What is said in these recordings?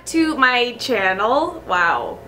back to my channel. Wow,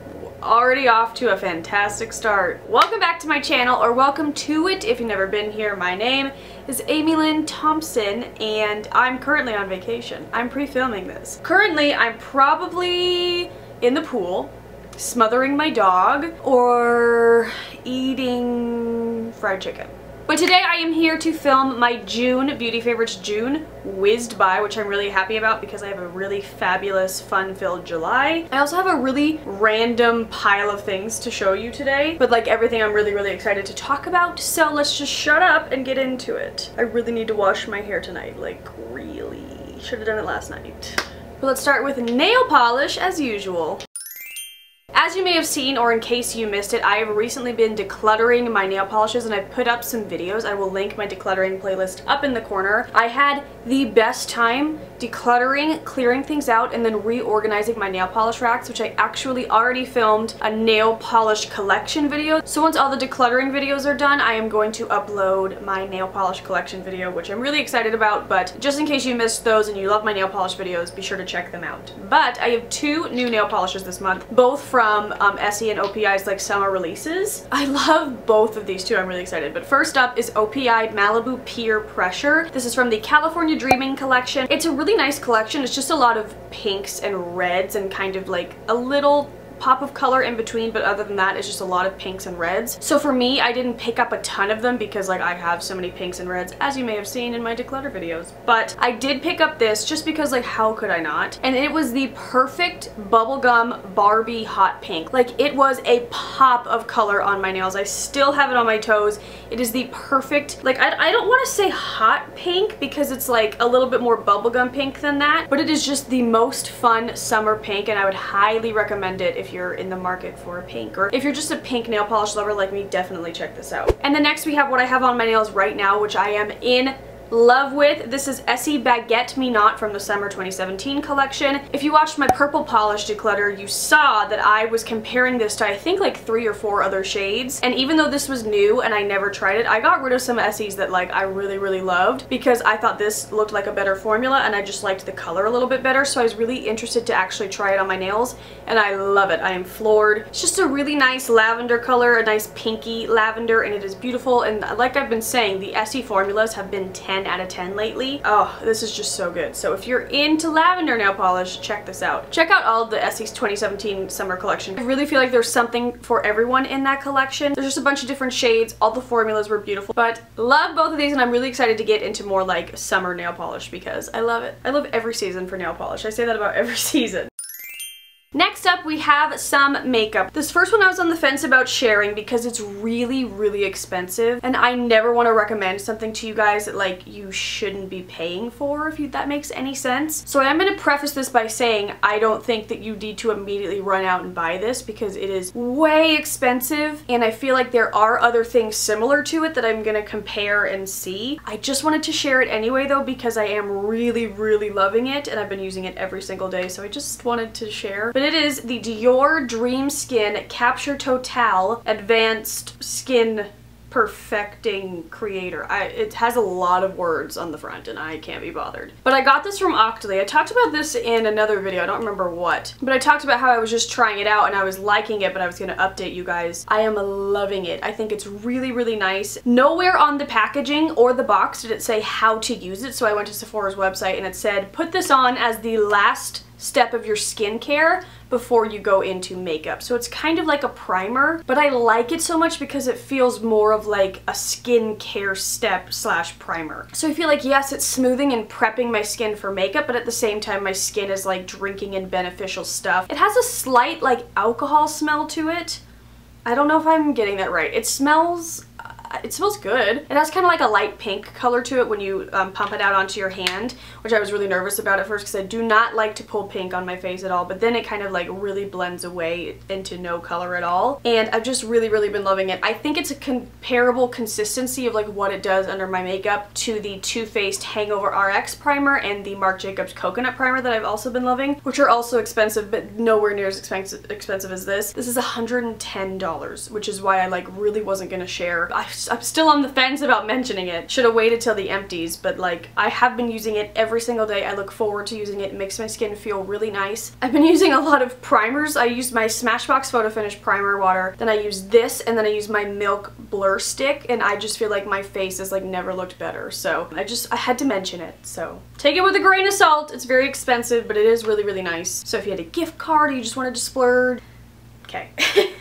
already off to a fantastic start. Welcome back to my channel, or welcome to it if you've never been here. My name is Amy Lynn Thompson and I'm currently on vacation. I'm pre-filming this. Currently, I'm probably in the pool, smothering my dog, or eating fried chicken. But today I am here to film my June Beauty Favorites. June whizzed by, which I'm really happy about because I have a really fabulous, fun-filled July. I also have a really random pile of things to show you today, but like everything I'm really excited to talk about, so let's just shut up and get into it. I really need to wash my hair tonight, like really. Should have done it last night. But let's start with nail polish as usual. As you may have seen, or in case you missed it, I have recently been decluttering my nail polishes and I've put up some videos. I will link my decluttering playlist up in the corner. I had the best time decluttering, clearing things out, and then reorganizing my nail polish racks, which I actually already filmed a nail polish collection video. So once all the decluttering videos are done, I am going to upload my nail polish collection video, which I'm really excited about, but just in case you missed those and you love my nail polish videos, be sure to check them out. But I have two new nail polishes this month, both from Essie and OPI's like summer releases. I love both of these two. I'm really excited. But first up is OPI Malibu Peer Pressure. This is from the California Dreaming collection. It's a really nice collection. It's just a lot of pinks and reds and kind of like a little pop of color in between, but other than that it's just a lot of pinks and reds. So for me, I didn't pick up a ton of them because like I have so many pinks and reds, as you may have seen in my declutter videos, but I did pick up this just because like how could I not? And it was the perfect bubblegum Barbie hot pink. Like it was a pop of color on my nails. I still have it on my toes. It is the perfect, like I don't want to say hot pink because it's like a little bit more bubblegum pink than that, but it is just the most fun summer pink and I would highly recommend it if you're in the market for a pink, or if you're just a pink nail polish lover like me, definitely check this out. And then next we have what I have on my nails right now, which I am in love with. This is Essie Baguette Me Not from the summer 2017 collection. If you watched my purple polish declutter, you saw that I was comparing this to I think like 3 or 4 other shades, and even though this was new and I never tried it, I got rid of some Essies that like I really loved because I thought this looked like a better formula and I just liked the color a little bit better, so I was really interested to actually try it on my nails and I love it. I am floored. It's just a really nice lavender color, a nice pinky lavender, and it is beautiful, and like I've been saying, the Essie formulas have been 10 out of 10 lately. Oh, this is just so good. So if you're into lavender nail polish, check this out. Check out all of the Essie's 2017 summer collection. I really feel like there's something for everyone in that collection. There's just a bunch of different shades. All the formulas were beautiful, but love both of these, and I'm really excited to get into more like summer nail polish because I love it. I love every season for nail polish. I say that about every season. Next up, we have some makeup. This first one I was on the fence about sharing because it's really expensive, and I never want to recommend something to you guys that like you shouldn't be paying for, if that makes any sense. So I am going to preface this by saying I don't think that you need to immediately run out and buy this because it is way expensive, and I feel like there are other things similar to it that I'm going to compare and see. I just wanted to share it anyway though because I am really loving it, and I've been using it every single day, so I just wanted to share. But it is the Dior Dream Skin Capture Total Advanced Skin Perfecting Creator. It has a lot of words on the front and I can't be bothered. But I got this from Octoly. I talked about this in another video, I don't remember what, but I talked about how I was just trying it out and I was liking it, but I was going to update you guys. I am loving it. I think it's really nice. Nowhere on the packaging or the box did it say how to use it, so I went to Sephora's website and it said put this on as the last step of your skincare before you go into makeup. So it's kind of like a primer, but I like it so much because it feels more of like a skincare step slash primer. So I feel like yes, it's smoothing and prepping my skin for makeup, but at the same time my skin is like drinking in beneficial stuff. It has a slight like alcohol smell to it. I don't know if I'm getting that right. It smells good. It has kind of like a light pink color to it when you pump it out onto your hand, which I was really nervous about at first because I do not like to pull pink on my face at all, but then it kind of like really blends away into no color at all, and I've just really been loving it. I think it's a comparable consistency of like what it does under my makeup to the Too Faced Hangover RX primer and the Marc Jacobs Coconut primer that I've also been loving, which are also expensive but nowhere near as expensive as this. This is $110, which is why I like really wasn't gonna share. I I'm still on the fence about mentioning it. Should have waited till the empties, but like I have been using it every single day. I look forward to using it. It makes my skin feel really nice. I've been using a lot of primers. I used my Smashbox Photo Finish primer water, then I used this, and then I used my Milk Blur Stick, and I just feel like my face has like never looked better. So I had to mention it. So take it with a grain of salt. It's very expensive, but it is really, really nice. So if you had a gift card or you just wanted to splurge, okay.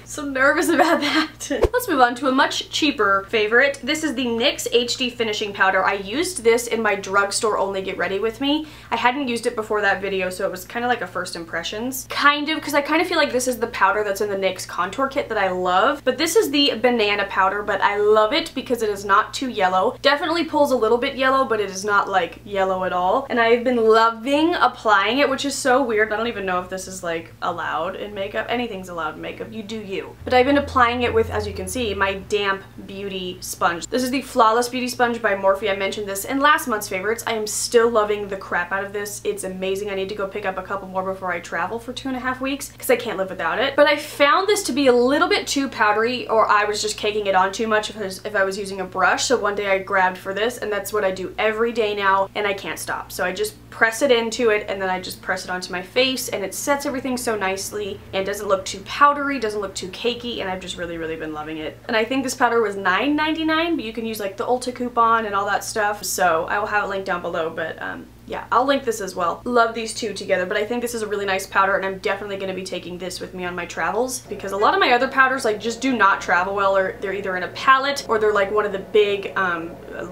So nervous about that. Let's move on to a much cheaper favorite. This is the NYX HD Finishing Powder. I used this in my drugstore only Get Ready With Me. I hadn't used it before that video, so it was kind of like a first impressions. Kind of, because I kind of feel like this is the powder that's in the NYX contour kit that I love. But this is the banana powder, but I love it because it is not too yellow. Definitely pulls a little bit yellow, but it is not like yellow at all. And I've been loving applying it, which is so weird. I don't even know if this is like allowed in makeup. Anything's allowed in makeup. You do you. But I've been applying it with, as you can see, my damp beauty sponge. This is the Flawless Beauty Sponge by Morphe. I mentioned this in last month's favorites. I am still loving the crap out of this. It's amazing. I need to go pick up a couple more before I travel for 2.5 weeks because I can't live without it. But I found this to be a little bit too powdery, or I was just caking it on too much if I was using a brush. So one day I grabbed for this, and that's what I do every day now, and I can't stop. So I just press it into it, and then I just press it onto my face, and it sets everything so nicely and doesn't look too powdery, doesn't look too cakey, and I've just really, really been loving it. And I think this powder was $9.99, but you can use like the Ulta coupon and all that stuff, so I will have it linked down below, but yeah, I'll link this as well. Love these two together, but I think this is a really nice powder, and I'm definitely going to be taking this with me on my travels because a lot of my other powders like just do not travel well, or they're either in a palette or they're like one of the big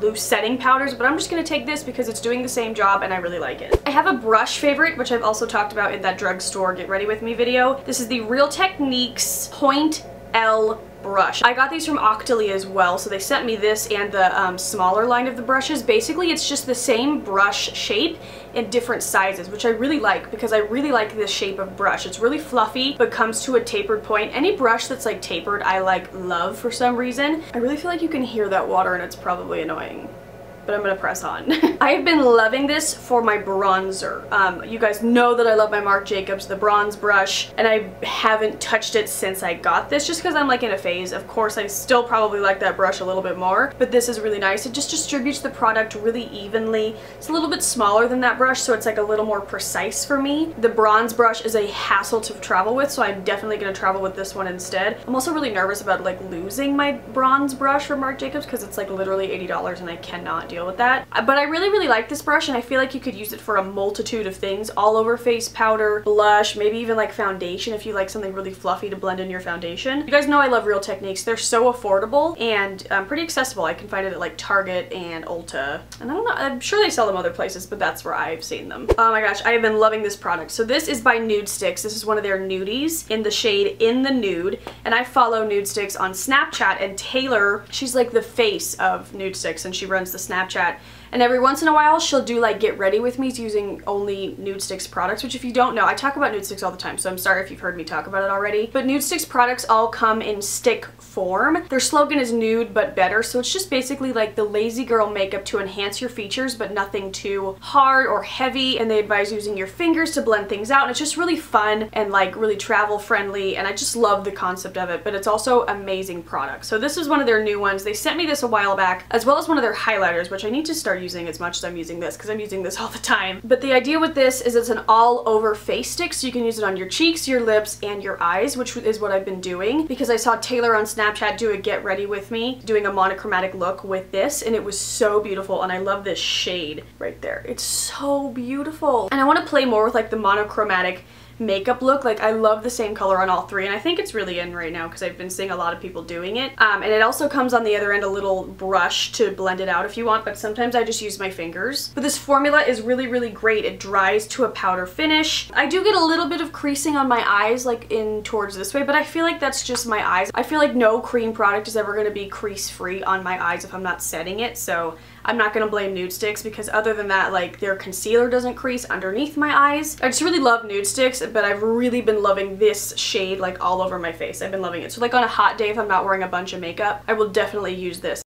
loose setting powders, but I'm just going to take this because it's doing the same job and I really like it. I have a brush favorite, which I've also talked about in that drugstore Get Ready With Me video. This is the Real Techniques Point L brush. I got these from Octoly as well, so they sent me this and the smaller line of the brushes. Basically, it's just the same brush shape in different sizes, which I really like because I really like this shape of brush. It's really fluffy, but comes to a tapered point. Any brush that's like tapered, I like love for some reason. I really feel like you can hear that water and it's probably annoying, but I'm gonna press on. I have been loving this for my bronzer. You guys know that I love my Marc Jacobs, the bronze brush, and I haven't touched it since I got this just because I'm like in a phase. Of course, I still probably like that brush a little bit more, but this is really nice. It just distributes the product really evenly. It's a little bit smaller than that brush, so it's like a little more precise for me. The bronze brush is a hassle to travel with, so I'm definitely gonna travel with this one instead. I'm also really nervous about like losing my bronze brush from Marc Jacobs because it's like literally $80 and I cannot deal with that. But I really, really like this brush, and I feel like you could use it for a multitude of things. All over face powder, blush, maybe even like foundation if you like something really fluffy to blend in your foundation. You guys know I love Real Techniques. They're so affordable and pretty accessible. I can find it at like Target and Ulta. And I don't know, I'm sure they sell them other places, but that's where I've seen them. Oh my gosh, I have been loving this product. So this is by Nude Sticks. This is one of their nudies in the shade In the Nude. And I follow Nude Sticks on Snapchat, and Taylor, she's like the face of Nude Sticks, and she runs the Snapchat. And every once in a while, she'll do like Get Ready With Me using only Nude Sticks products, which if you don't know, I talk about Nude Sticks all the time, so I'm sorry if you've heard me talk about it already. But Nude Sticks products all come in stick form. Their slogan is nude but better, so it's just basically like the lazy girl makeup to enhance your features, but nothing too hard or heavy, and they advise using your fingers to blend things out, and it's just really fun and like really travel friendly, and I just love the concept of it, but it's also amazing product. So this is one of their new ones. They sent me this a while back, as well as one of their highlighters, which I need to start using as much as I'm using this because I'm using this all the time. But the idea with this is it's an all over face stick, so you can use it on your cheeks, your lips, and your eyes, which is what I've been doing because I saw Taylor on Snapchat do a Get Ready With Me doing a monochromatic look with this, and it was so beautiful, and I love this shade right there. It's so beautiful, and I want to play more with like the monochromatic makeup look. Like I love the same color on all three, and I think it's really in right now because I've been seeing a lot of people doing it. And it also comes on the other end a little brush to blend it out if you want, but sometimes I just use my fingers. But this formula is really, really great. It dries to a powder finish. I do get a little bit of creasing on my eyes, like in towards this way, but I feel like that's just my eyes. I feel like no cream product is ever going to be crease free on my eyes if I'm not setting it, so I'm not going to blame Nude Sticks because other than that, like their concealer doesn't crease underneath my eyes. I just really love Nude Sticks, but I've really been loving this shade like all over my face. I've been loving it. So like on a hot day if I'm not wearing a bunch of makeup, I will definitely use this.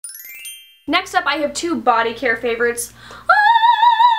Next up, I have two body care favorites.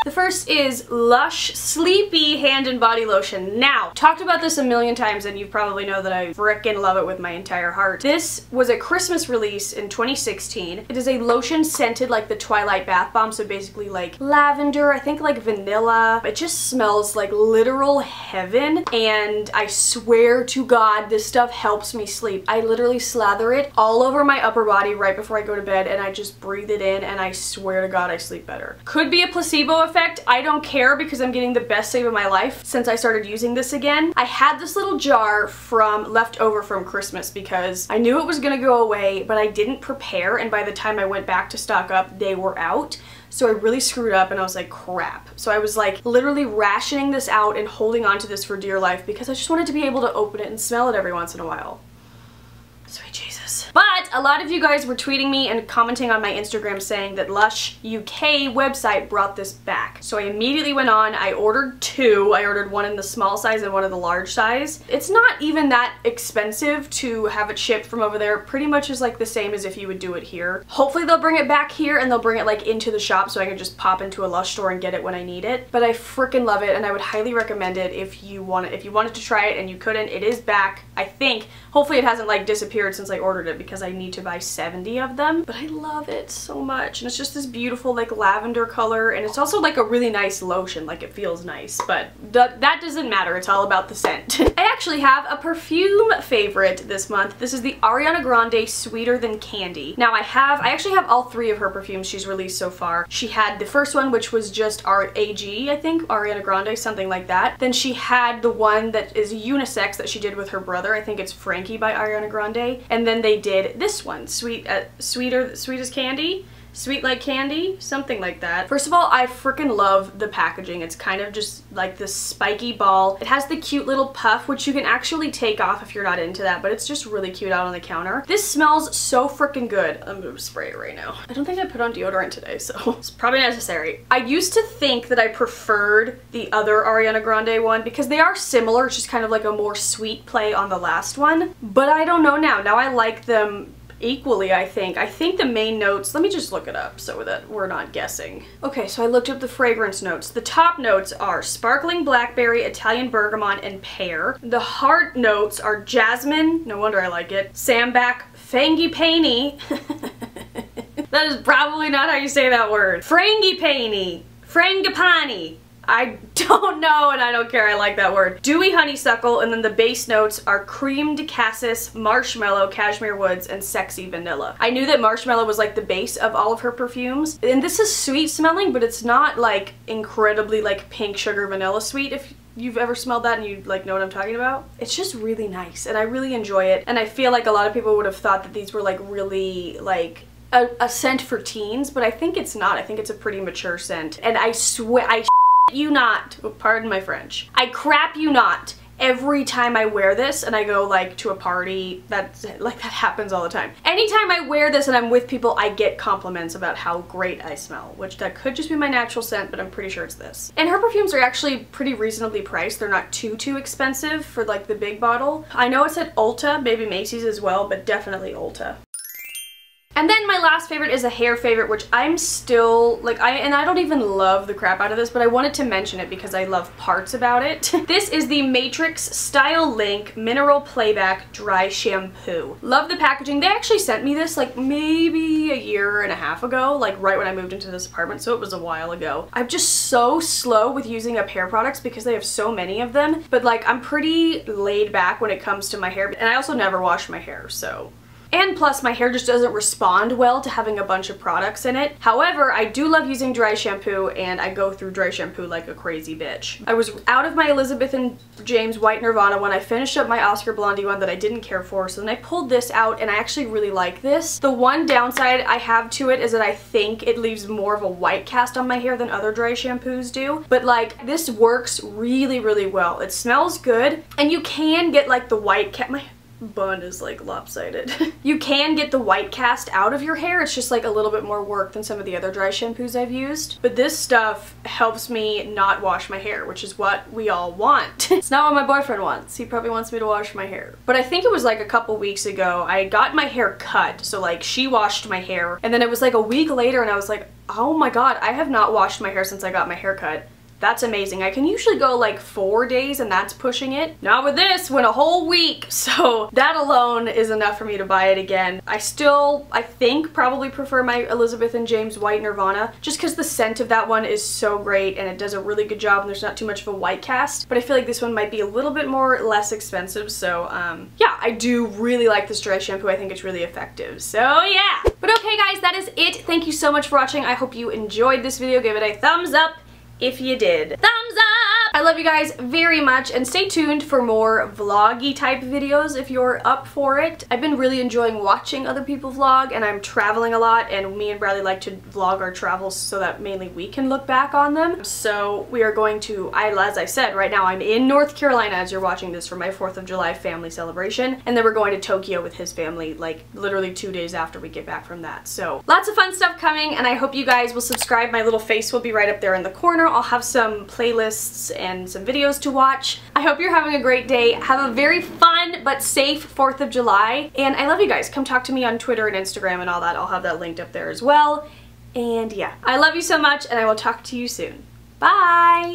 The first is Lush Sleepy Hand and Body Lotion. Now, talked about this a million times and you probably know that I frickin' love it with my entire heart. This was a Christmas release in 2016. It is a lotion scented like the Twilight Bath Bomb, so basically like lavender, I think like vanilla. It just smells like literal heaven, and I swear to God this stuff helps me sleep. I literally slather it all over my upper body right before I go to bed and I just breathe it in, and I swear to God I sleep better. Could be a placebo effect. I don't care because I'm getting the best sleep of my life since I started using this again. I had this little jar left over from Christmas because I knew it was gonna go away, but I didn't prepare, and by the time I went back to stock up, they were out. So I really screwed up and I was like, crap. So I was like literally rationing this out and holding on to this for dear life because I just wanted to be able to open it and smell it every once in a while. Sweet Jesus. But a lot of you guys were tweeting me and commenting on my Instagram saying that Lush UK website brought this back. So I immediately went on, I ordered two. I ordered one in the small size and one in the large size. It's not even that expensive to have it shipped from over there. Pretty much is like the same as if you would do it here. Hopefully they'll bring it back here and they'll bring it like into the shop so I can just pop into a Lush store and get it when I need it. But I freaking love it and I would highly recommend it if you wanted to try it and you couldn't. It is back, I think. Hopefully it hasn't like disappeared since I ordered it because I need to buy 70 of them. But I love it so much, and it's just this beautiful like lavender color, and it's also like a really nice lotion, like it feels nice, but that doesn't matter. It's all about the scent. I actually have a perfume favorite this month. This is the Ariana Grande Sweeter Than Candy. Now I actually have all three of her perfumes she's released so far. She had the first one, which was just AG, I think, Ariana Grande, something like that. Then she had the one that is unisex that she did with her brother. I think it's Frankie by Ariana Grande. And then they did this one, sweet as candy, sweet like candy, something like that. First of all, I freaking love the packaging. It's kind of just like this spiky ball. It has the cute little puff, which you can actually take off if you're not into that, but it's just really cute out on the counter. This smells so freaking good. I'm gonna spray it right now. I don't think I put on deodorant today, so it's probably necessary. I used to think that I preferred the other Ariana Grande one because they are similar. It's just kind of like a more sweet play on the last one, but I don't know now. Now I like them equally, I think. I think the main notes, let me just look it up so that we're not guessing. Okay, so I looked up the fragrance notes. The top notes are sparkling blackberry, Italian bergamot, and pear. The heart notes are jasmine, no wonder I like it, sambac, frangipani. That is probably not how you say that word. Frangipani, frangipani. I don't know and I don't care, I like that word. Dewy honeysuckle, and then the base notes are creamed cassis, marshmallow, cashmere woods, and sexy vanilla. I knew that marshmallow was like the base of all of her perfumes. And this is sweet smelling, but it's not like incredibly like pink sugar vanilla sweet if you've ever smelled that and you like know what I'm talking about. It's just really nice and I really enjoy it. And I feel like a lot of people would have thought that these were like really like a scent for teens, but I think it's not. I think it's a pretty mature scent. And I swear, you not, oh, pardon my French, I crap you not, every time I wear this and I go like to a party, that happens all the time. Anytime I wear this and I'm with people, I get compliments about how great I smell, which that could just be my natural scent, but I'm pretty sure it's this. And her perfumes are actually pretty reasonably priced. They're not too expensive for like the big bottle. I know it's at Ulta, maybe Macy's as well, but definitely Ulta. And then my last favorite is a hair favorite, which I'm still, like, I don't even love the crap out of this, but I wanted to mention it because I love parts about it. This is the Matrix Style Link Mineral Playback Dry Shampoo. Love the packaging. They actually sent me this like maybe a year and a half ago, like right when I moved into this apartment, so it was a while ago. I'm just so slow with using up hair products because they have so many of them, but like I'm pretty laid back when it comes to my hair, and I also never wash my hair, so. And plus, my hair just doesn't respond well to having a bunch of products in it. However, I do love using dry shampoo, and I go through dry shampoo like a crazy bitch. I was out of my Elizabeth and James White Nirvana when I finished up my Oscar Blondie one that I didn't care for, so then I pulled this out, and I actually really like this. The one downside I have to it is that I think it leaves more of a white cast on my hair than other dry shampoos do. But like, this works really well. It smells good, and you can get like the white cast. bun is like lopsided. You can get the white cast out of your hair. It's just like a little bit more work than some of the other dry shampoos I've used. But this stuff helps me not wash my hair, which is what we all want. It's not what my boyfriend wants. He probably wants me to wash my hair. But I think it was like a couple weeks ago, I got my hair cut. So like she washed my hair and then it was like a week later and I was like, oh my god, I have not washed my hair since I got my hair cut. That's amazing. I can usually go like 4 days and that's pushing it. Not with this, went a whole week. So that alone is enough for me to buy it again. I still, I think, probably prefer my Elizabeth and James White Nirvana just because the scent of that one is so great and it does a really good job and there's not too much of a white cast. But I feel like this one might be a little bit more less expensive. So yeah, I do really like this dry shampoo. I think it's really effective. So yeah. But okay guys, that is it. Thank you so much for watching. I hope you enjoyed this video. Give it a thumbs up if you did. Thumbs up! I love you guys very much and stay tuned for more vloggy type videos if you're up for it. I've been really enjoying watching other people vlog and I'm traveling a lot and me and Bradley like to vlog our travels so that mainly we can look back on them. So we are going to, as I said, right now I'm in North Carolina as you're watching this for my 4th of July family celebration, and then we're going to Tokyo with his family like literally 2 days after we get back from that. So lots of fun stuff coming and I hope you guys will subscribe. My little face will be right up there in the corner. I'll have some playlists and some videos to watch. I hope you're having a great day. Have a very fun but safe 4th of July. And I love you guys. Come talk to me on Twitter and Instagram and all that. I'll have that linked up there as well. And yeah, I love you so much and I will talk to you soon. Bye!